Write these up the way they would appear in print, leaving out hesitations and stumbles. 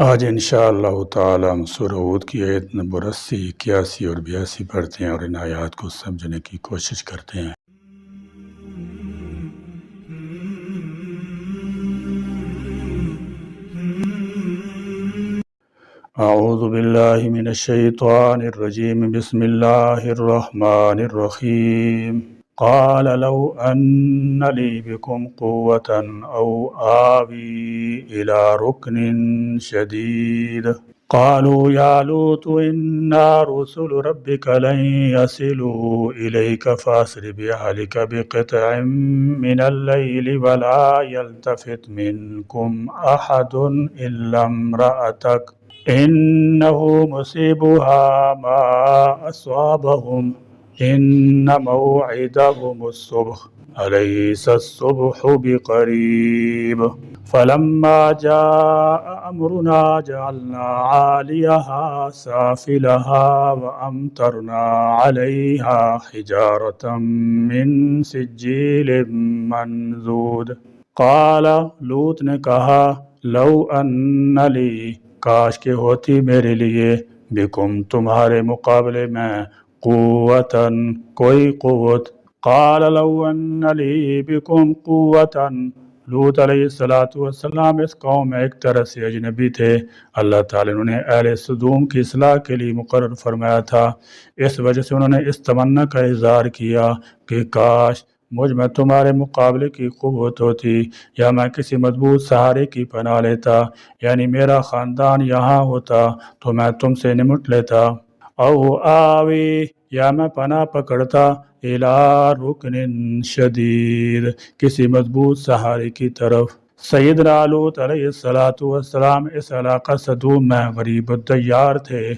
آج انشاءاللہ تعالی ہم سورہ ہود کی آیت نمبر 80، 81 اور 82 پڑھتے ہیں اور ان آیات کو سمجھنے کی کوشش کرتے ہیں۔ اعوذ باللہ من الشیطان الرجیم، بسم اللہ الرحمن الرحیم۔ قال لو ان لی بکم قوة او آوی الى رکن شدید قالوا یا لوط انا رسل ربک لن يصلوا الیک فاسر بأہلک بقطع من اللیل ولا یلتفت منکم احد الا امرأتک إنه مصيبها ما أصابهم إن موعدهم الصبح أليس الصبح بقريب فلما جاء أمرنا جعلنا عاليها سافلها وأمطرنا عليها حجارة من سجيل منضود قال لوط نے کہا لو ان لی کاش کہ ہوتی میرے لیے بکم تمہارے مقابلے میں قوتاً کوئی قوت۔ قال لو ان لی بکم قوتاً، لوط علیہ السلام اس قوم میں ایک طرح سے اجنبی تھے۔ اللہ تعالیٰ نے انہیں اہل صدوم کی اصلاح کے لیے مقرر فرمایا تھا، اس وجہ سے انہوں نے اس تمنا کا اظہار کیا کہ کاش مجھ میں تمہارے مقابلے کی قوت ہوتی، یا میں کسی مضبوط سہارے کی پناہ لیتا، یعنی میرا خاندان یہاں ہوتا تو میں تم سے نمٹ لیتا۔ او آوی، یا میں پناہ پکڑتا الی رکن شدید، کسی مضبوط سہارے کی طرف۔ سیدنا لوط علیہ السلام اس علاقہ صدوم میں غریب الدیار تھے۔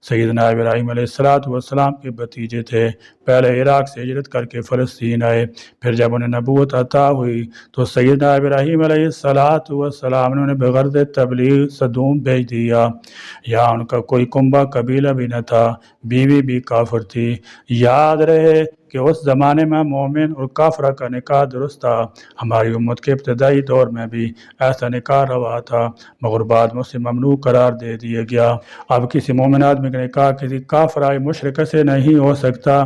سیدنا ابراہیم علیہ السلام کے بھتیجے تھے۔ پہلے عراق سے ہجرت کر کے فلسطین آئے، پھر جب انہیں نبوت عطا ہوئی تو سیدنا ابراہیم علیہ السلام نے انہیں بغرض تبلیغ صدوم بھیج دیا۔ یہاں ان کا کوئی کنبہ قبیلہ بھی نہ تھا، بیوی بھی کافر تھی۔ یاد رہے کہ اس زمانے میں مومن اور کافرہ کا نکاح درست تھا۔ ہماری امت کے ابتدائی دور میں بھی ایسا نکاح روا تھا، مگر بعد میں اسے ممنوع قرار دے دیا گیا۔ اب کسی مومن آدمی کا نکاح کسی کافرہ مشرکہ سے نہیں ہو سکتا،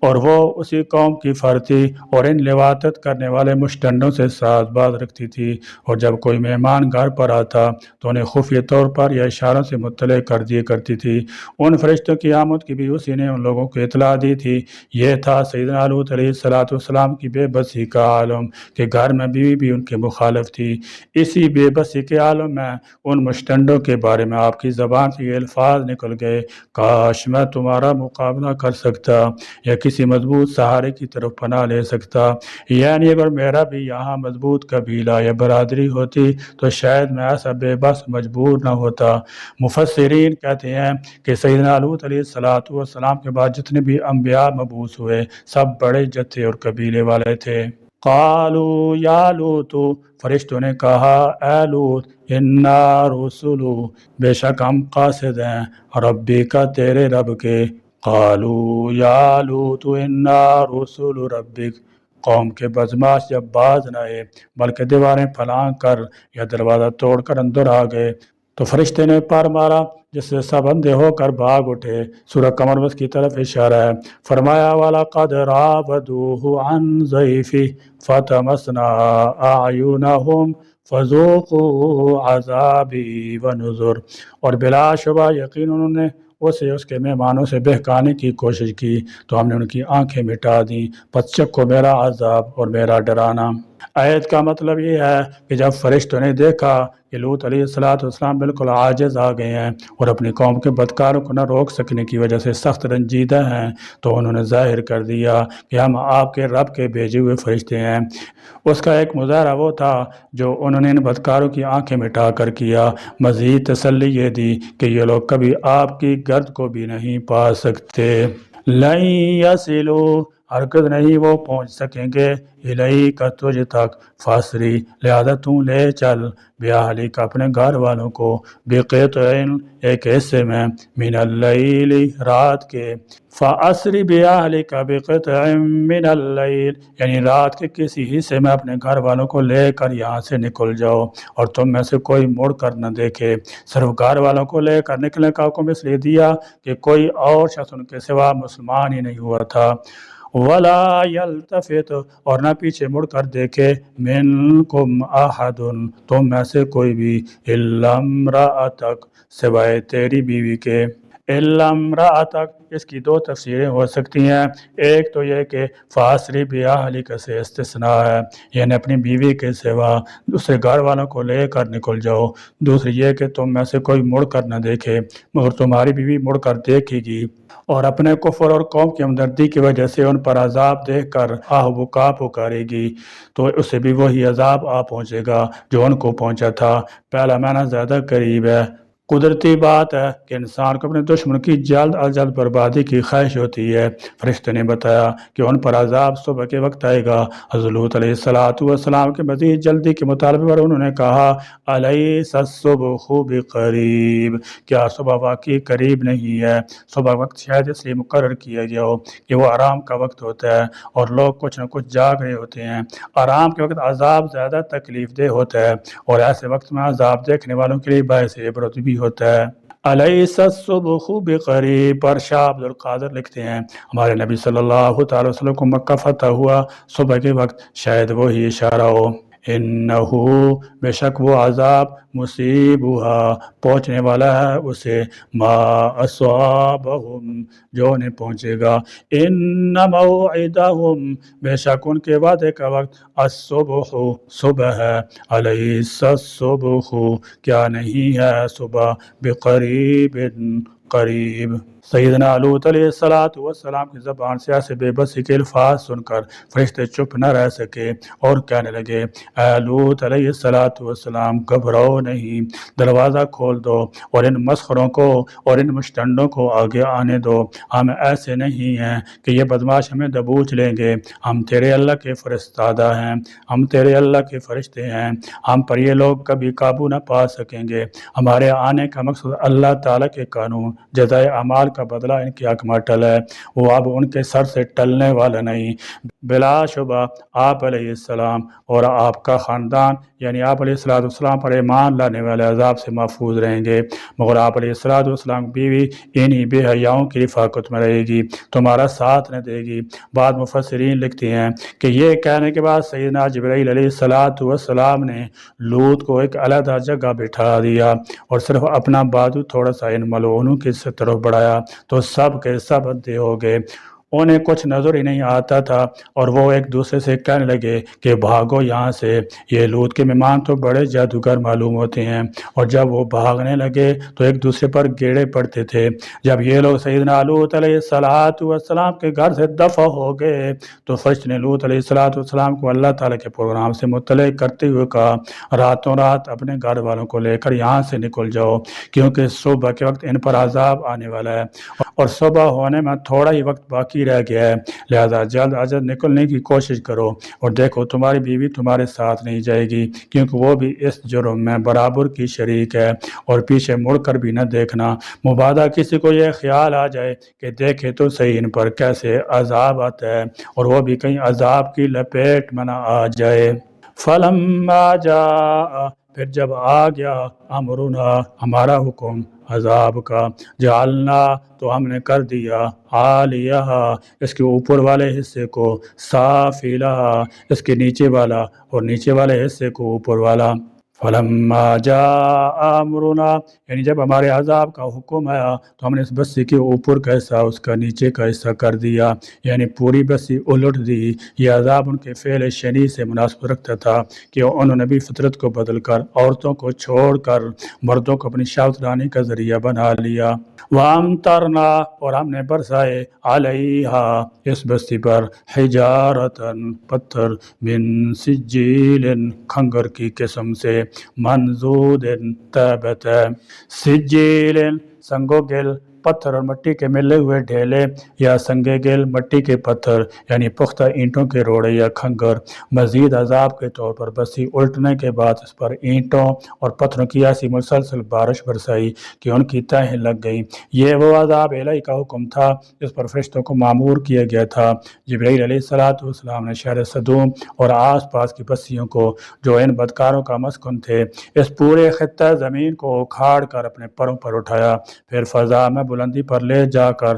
اور وہ اسی قوم کی فرد تھی اور ان لواطت کرنے والے مشتنڈوں سے ساز باز رکھتی تھی، اور جب کوئی مہمان گھر پر آتا تو انہیں خفیہ طور پر یا اشاروں سے مطلع کر دیا کرتی تھی۔ ان فرشتوں کی آمد کی بھی اسی نے ان لوگوں کو اطلاع دی تھی۔ یہ تھا سیدنا لوط علیہ السلام کی بے بسی کا عالم کہ گھر میں بیوی بھی ان کے مخالف تھی۔ اسی بے بسی کے عالم میں ان مشتنڈوں کے بارے میں آپ کی زبان سے یہ الفاظ نکل گئے، کاش میں تمہارا مقابلہ کر سکتا یا کسی مضبوط سہارے کی طرف پناہ لے سکتا، یعنی اگر میرا بھی یہاں مضبوط قبیلہ یا برادری ہوتی تو شاید میں ایسا بے بس مجبور نہ ہوتا۔ مفسرین کہتے ہیں کہ سیدنا لوط علیہ السلام کے بعد جتنے بھی انبیاء مبعوث ہوئے سب بڑے جتھے اور قبیلے والے تھے۔ قالوا یا لوط، فرشتوں نے کہا اے لوط، انا رسولو، بے شک ہم قاصد ہیں ربی کا تیرے رب کے۔ قالوا یا لوط انا رسول ربک، قوم کے بدماش جب باز نہ آئے بلکہ دیواریں پھلانگ کر یا دروازہ توڑ کر اندر آ گئے تو فرشتے نے پر مارا جس سے سب اندھے ہو کر بھاگ اٹھے۔ سورہ قمر میں اس کی طرف اشارہ ہے۔ فرمایا وَلَقَدْ رَاوَدُوهُ عَنْ ضَيْفِهِ فَطَمَسْنَا أَعْيُنَهُمْ فَذُوقُوا عَذَابِي وَنُذُرِ، اور بلا شبہ یقین انہوں نے اسے اس کے مہمانوں سے بہکانے کی کوشش کی تو ہم نے ان کی آنکھیں مٹا دیں، پس چکھو میرا عذاب اور میرا ڈرانا۔ آیت کا مطلب یہ ہے کہ جب فرشتوں نے دیکھا کہ لوط علیہ السلام بالکل عاجز آ گئے ہیں اور اپنی قوم کے بدکاروں کو نہ روک سکنے کی وجہ سے سخت رنجیدہ ہیں، تو انہوں نے ظاہر کر دیا کہ ہم آپ کے رب کے بھیجے ہوئے فرشتے ہیں۔ اس کا ایک مظاہرہ وہ تھا جو انہوں نے ان بدکاروں کی آنکھیں مٹا کر کیا۔ مزید تسلی یہ دی کہ یہ لوگ کبھی آپ کی گرد کو بھی نہیں پا سکتے۔ لن یصلوا، ہرگز نہیں وہ پہنچ سکیں گے الیک تجھ تک، فاسری لہذا تو لے چل، بیاہلک اپنے گھر والوں کو، بقطع ایک حصے میں، من اللیل رات کے، فاسری بیاہلک بقطع من اللیل یعنی رات کے کسی حصے میں اپنے گھر والوں کو لے کر یہاں سے نکل جاؤ، اور تم میں سے کوئی مڑ کر نہ دیکھے۔ صرف گھر والوں کو لے کر نکلنے کا حکم اس لیے دیا کہ کوئی اور شخص ان کے سوا مسلمان ہی نہیں ہوا تھا۔ وَلَا يَلْتَفِتْ اور نہ پیچھے مڑ کر دیکھے، مِنْكُمْ أَحَدٌ تم میں سے کوئی بھی، إِلَّا امْرَأَتَكَ سوائے تیری بیوی کے۔ إِلَّا امْرَأَتَكَ اس کی دو تفسیریں ہو سکتی ہیں، ایک تو یہ کہ فاسری بِأَهْلِكَ سے استثناء ہے، یعنی اپنی بیوی کے سوا دوسرے گھر والوں کو لے کر نکل جاؤ، دوسری یہ کہ تم میں سے کوئی مڑ کر نہ دیکھے، مگر تمہاری بیوی مڑ کر دیکھے گی اور اپنے کفر اور قوم کی ہمدردی کی وجہ سے ان پر عذاب دیکھ کر آہ بکا پکارے گی، تو اسے بھی وہی عذاب آ پہنچے گا جو ان کو پہنچا تھا۔ پہلا معنی زیادہ قریب ہے۔ قدرتی بات ہے کہ انسان کو اپنے دشمن کی جلد از جلد بربادی کی خواہش ہوتی ہے۔ فرشتے نے بتایا کہ ان پر عذاب صبح کے وقت آئے گا۔ حضرت لوط علیہ السلام کے مزید جلدی کے مطالبے پر انہوں نے کہا الیس الصبح بقریب، کیا صبح واقعی قریب نہیں ہے؟ صبح وقت شاید اس لیے مقرر کیا گیا ہو کہ وہ آرام کا وقت ہوتا ہے اور لوگ کچھ نہ کچھ جاگ رہے ہوتے ہیں۔ آرام کے وقت عذاب زیادہ تکلیف دہ ہوتا ہے اور ایسے وقت میں عذاب دیکھنے والوں کے لیے باعث عبرت بھی ہوتا ہے۔ الیس الصبح بقریب پر شاہ عبد القادر لکھتے ہیں ہمارے نبی صلی اللہ تعالی وسلم کو مکہ فتح ہوا صبح کے وقت، شاید وہی اشارہ ہو۔ انہو بے شک وہ عذاب مصیبہا پہنچنے والا ہے اسے، ما اصابہم جو انہیں پہنچے گا، ان موعدہم بے شک ان کے وعدے کا وقت، الصبح صبح ہے، الیس الصبح کیا نہیں ہے صبح، بقریب قریب۔ سیدنا لوط علیہ السلام کی زبان سے ایسے بے بسی کے الفاظ سن کر فرشتے چپ نہ رہ سکے اور کہنے لگے اے لوط علیہ السلام گھبراؤ نہیں، دروازہ کھول دو اور ان مسخروں کو اور ان مشتنڈوں کو آگے آنے دو، ہم ایسے نہیں ہیں کہ یہ بدماش ہمیں دبوچ لیں گے، ہم تیرے اللہ کے فرستادہ ہیں، ہم تیرے اللہ کے فرشتے ہیں، ہم پر یہ لوگ کبھی قابو نہ پا سکیں گے، ہمارے آنے کا مقصد اللہ تعالیٰ کے قانون جزائے اعمال کا بدلہ ان کی حق میں ٹل ہے، وہ اب ان کے سر سے ٹلنے والا نہیں۔ بلا شبہ آپ علیہ السلام اور آپ کا خاندان یعنی آپ علیہ السلام پر ایمان لانے والے عذاب سے محفوظ رہیں گے، مگر آپ علیہ السلام کی بیوی انہی بے حیاؤں کی رفاقت میں رہے گی، تمہارا ساتھ نہ دے گی۔ بعض مفسرین لکھتے ہیں کہ یہ کہنے کے بعد سیدنا جبرائیل علیہ السلام نے لوط کو ایک علیحدہ جگہ بٹھا دیا اور صرف اپنا بازو تھوڑا سا ان ملعونوں کی طرف بڑھایا تو سب کے سب اندھے ہو گئے، انہیں کچھ نظر ہی نہیں آتا تھا اور وہ ایک دوسرے سے کہنے لگے کہ بھاگو یہاں سے، یہ لوط کے مہمان تو بڑے جادوگر معلوم ہوتے ہیں، اور جب وہ بھاگنے لگے تو ایک دوسرے پر گیڑے پڑتے تھے۔ جب یہ لوگ سیدنا لوط علیہ السلام کے گھر سے دفع ہو گئے تو فرشتے نے لوط علیہ السلام کو اللہ تعالیٰ کے پروگرام سے مطلع کرتے ہوئے کہا راتوں رات اپنے گھر والوں کو لے کر یہاں سے نکل جاؤ، کیونکہ صبح کے وقت ان پر عذاب آنے والا ہے اور صبح ہونے میں تھوڑا ہی وقت باقی رہ گیا ہے، لہذا جلد از جلد نکلنے کی کوشش کرو، اور دیکھو تمہاری بیوی تمہارے ساتھ نہیں جائے گی کیونکہ وہ بھی اس جرم میں برابر کی شریک ہے، اور پیچھے مڑ کر بھی نہ دیکھنا، مبادا کسی کو یہ خیال آ جائے کہ دیکھے تو صحیح ان پر کیسے عذاب آتا ہے اور وہ بھی کہیں عذاب کی لپیٹ میں نہ آ جائے۔ فلما جاء پھر جب آ گیا امرنا ہمارا حکم عذاب کا، جعلنا تو ہم نے کر دیا عالیہ اس کے اوپر والے حصے کو، سافلہ اس کے نیچے والا اور نیچے والے حصے کو اوپر والا، فلما جاء امرنا یعنی جب ہمارے عذاب کا حکم آیا تو ہم نے اس بستی کے اوپر کا حصہ اس کا نیچے کا حصہ کر دیا، یعنی پوری بستی الٹ دی۔ یہ عذاب ان کے فعل شنیع سے مناسبت رکھتا تھا کہ انہوں نے بھی فطرت کو بدل کر عورتوں کو چھوڑ کر مردوں کو اپنی شہوت لانے کا ذریعہ بنا لیا۔ وامطرنا اور ہم نے برسائے علیہا اس بستی پر حجارتن پتھر من سجیل کھنگر کی قسم سے، منضود تابت سجیل سنگو گل پتھر اور مٹی کے ملے ہوئے ڈھیلے یا سنگ گل مٹی کے پتھر یعنی پختہ اینٹوں کے روڑے یا کھنگر۔ مزید عذاب کے طور پر بستی الٹنے کے بعد اس پر اینٹوں اور پتھروں کی ایسی مسلسل بارش برسائی کہ ان کی تہیں لگ گئیں۔ یہ وہ عذاب الہی کا حکم تھا جس پر فرشتوں کو مامور کیا گیا تھا۔ جبرائیل علیہ السلام نے شہر صدوم اور آس پاس کی بستیوں کو جو ان بدکاروں کا مسکن تھے اس پورے خطہ زمین کو اکھاڑ کر اپنے پروں پر اٹھایا، پھر فضا میں بلندی پر لے جا کر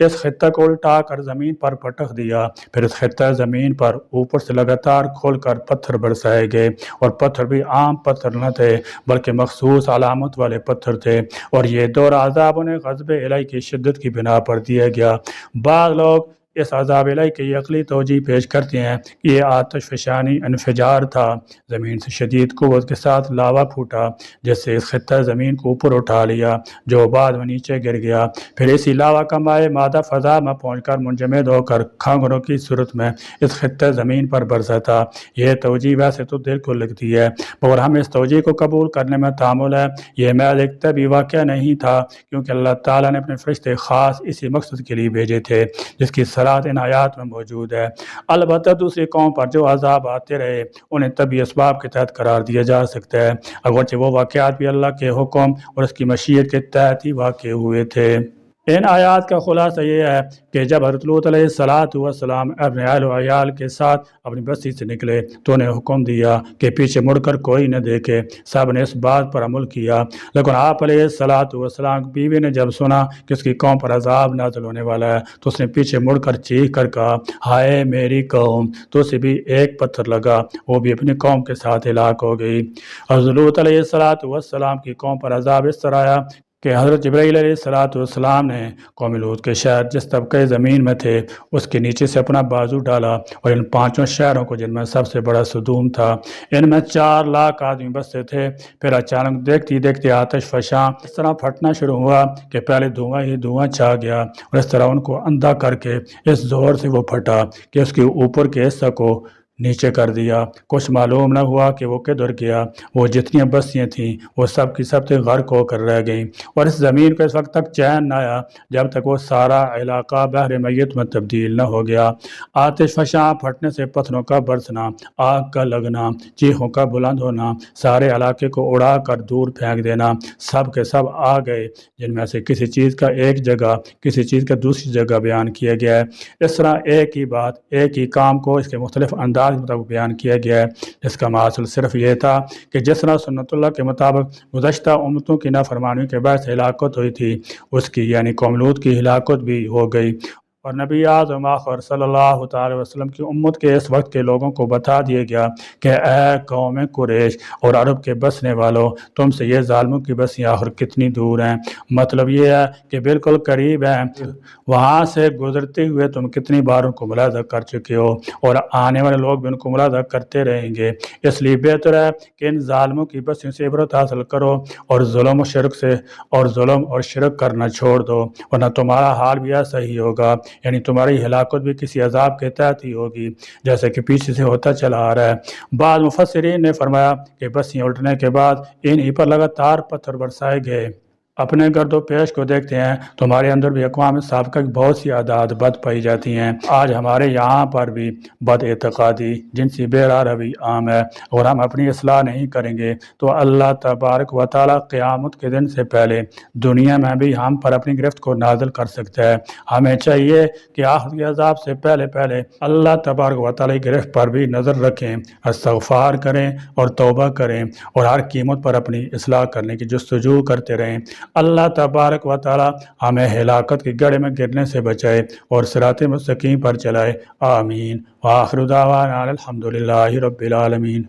اس خطہ کو الٹا کر زمین پر پٹخ دیا۔ پھر اس خطہ زمین پر اوپر سے لگاتار کھول کر پتھر برسائے گئے، اور پتھر بھی عام پتھر نہ تھے بلکہ مخصوص علامت والے پتھر تھے، اور یہ دور عذاب انہیں غضب الہی کی شدت کی بنا پر دیا گیا۔ بعض لوگ اس عذاب الہی کی عقلی توجیہ پیش کرتے ہیں کہ یہ آتش فشانی انفجار تھا، زمین سے شدید قوت کے ساتھ لاوا پھوٹا جس سے اس خطہ زمین کو اوپر اٹھا لیا جو بعد میں نیچے گر گیا، پھر اسی لاوا کا مائع مادہ فضا میں پہنچ کر منجمد ہو کر کھنگروں کی صورت میں اس خطہ زمین پر برسا تھا۔ یہ توجیہ ویسے تو دل کو لگتی ہے مگر ہم اس توجیہ کو قبول کرنے میں تعامل ہے۔ یہ محض ایک طبعی واقعہ نہیں تھا کیونکہ اللہ تعالیٰ نے اپنے فرشتے خاص اسی مقصد کے لیے بھیجے تھے جس کی صلاحیت ان آیات میں موجود ہے۔ البتہ دوسری قوم پر جو عذاب آتے رہے انہیں طبعی اسباب کے تحت قرار دیا جا سکتا ہے، اگرچہ وہ واقعات بھی اللہ کے حکم اور اس کی مشیت کے تحت ہی واقع ہوئے تھے۔ ان آیات کا خلاصہ یہ ہے کہ جب حضرت لوط علیہ السلام اپنے اہل و عیال کے ساتھ اپنی بستی سے نکلے تو انہیں حکم دیا کہ پیچھے مڑ کر کوئی نہ دیکھے۔ سب نے اس بات پر عمل کیا، لیکن آپ علیہ السلام کی بیوی نے جب سنا کہ اس کی قوم پر عذاب نازل ہونے والا ہے تو اس نے پیچھے مڑ کر چیخ کر کہا، ہائے میری قوم! تو اسے بھی ایک پتھر لگا، وہ بھی اپنی قوم کے ساتھ ہلاک ہو گئی۔ حضرت لوط علیہ السلام کی قوم پر عذاب اس طرح آیا کہ حضرت جبرائیل علیہ السلام نے قوم لوط کے شہر جس طبقے زمین میں تھے اس کے نیچے سے اپنا بازو ڈالا اور ان 5 شہروں کو جن میں سب سے بڑا صدوم تھا، ان میں 4 لاکھ آدمی بستے تھے۔ پھر اچانک دیکھتی دیکھتے آتش فشاں اس طرح پھٹنا شروع ہوا کہ پہلے دھواں ہی دھواں چھا گیا، اور اس طرح ان کو اندھا کر کے اس زور سے وہ پھٹا کہ اس کے اوپر کے حصہ کو نیچے کر دیا۔ کچھ معلوم نہ ہوا کہ وہ کدھر گیا۔ وہ جتنی بستیاں تھیں وہ سب کی سب غرق ہو کر رہ گئیں، اور اس زمین کو اس وقت تک چین نہ آیا جب تک وہ سارا علاقہ بحر میت میں تبدیل نہ ہو گیا۔ آتش فشاں پھٹنے سے پتھروں کا برسنا، آگ کا لگنا، چیخوں کا بلند ہونا، سارے علاقے کو اڑا کر دور پھینک دینا، سب کے سب آ گئے جن میں سے کسی چیز کا ایک جگہ کسی چیز کا دوسری جگہ بیان کیا گیا ہے۔ اس طرح ایک ہی بات ایک ہی کام کو اس کے مختلف انداز مطابق بیان کیا گیا ہے، جس کا حاصل صرف یہ تھا کہ جس طرح سنت اللہ کے مطابق گزشتہ امتوں کی نافرمانی کے باعث ہلاکت ہوئی تھی اس کی یعنی قوم لوط کی ہلاکت بھی ہو گئی، اور نبی اعظم آخر صلی اللہ تعالی وسلم کی امت کے اس وقت کے لوگوں کو بتا دیا گیا کہ اے قوم قریش اور عرب کے بسنے والوں، تم سے یہ ظالموں کی بستیاں آخر کتنی دور ہیں؟ مطلب یہ ہے کہ بالکل قریب ہیں، وہاں سے گزرتے ہوئے تم کتنی بار ان کو ملاحظہ کر چکے ہو، اور آنے والے لوگ بھی ان کو ملاحظہ کرتے رہیں گے۔ اس لیے بہتر ہے کہ ان ظالموں کی بستیوں سے عبرت حاصل کرو اور ظلم اور شرک کرنا چھوڑ دو، ورنہ تمہارا حال بھی ایسا ہی ہوگا، یعنی تمہاری ہلاکت بھی کسی عذاب کے تحت ہی ہوگی جیسے کہ پیچھے سے ہوتا چلا آ رہا ہے۔ بعض مفسرین نے فرمایا کہ بستیاں الٹنے کے بعد انہی پر لگاتار پتھر برسائے گئے۔ اپنے گرد و پیش کو دیکھتے ہیں تو ہمارے اندر بھی اقوام سابقہ کی بہت سی عادات بد پائی جاتی ہیں۔ آج ہمارے یہاں پر بھی بد اعتقادی، جنسی بے روی عام ہے، اور ہم اپنی اصلاح نہیں کریں گے تو اللہ تبارک و تعالیٰ قیامت کے دن سے پہلے دنیا میں بھی ہم پر اپنی گرفت کو نازل کر سکتا ہے۔ ہمیں چاہیے کہ آخرت کے عذاب سے پہلے اللہ تبارک و تعالیٰ کی گرفت پر بھی نظر رکھیں، استغفار کریں اور توبہ کریں، اور ہر قیمت پر اپنی اصلاح کرنے کی جستجو کرتے رہیں۔ اللہ تبارک و تعالی ہمیں ہلاکت کے گڑھے میں گرنے سے بچائے اور صراط مستقیم پر چلائے، آمین۔ وآخر دعوانا الحمدللہ رب العالمین۔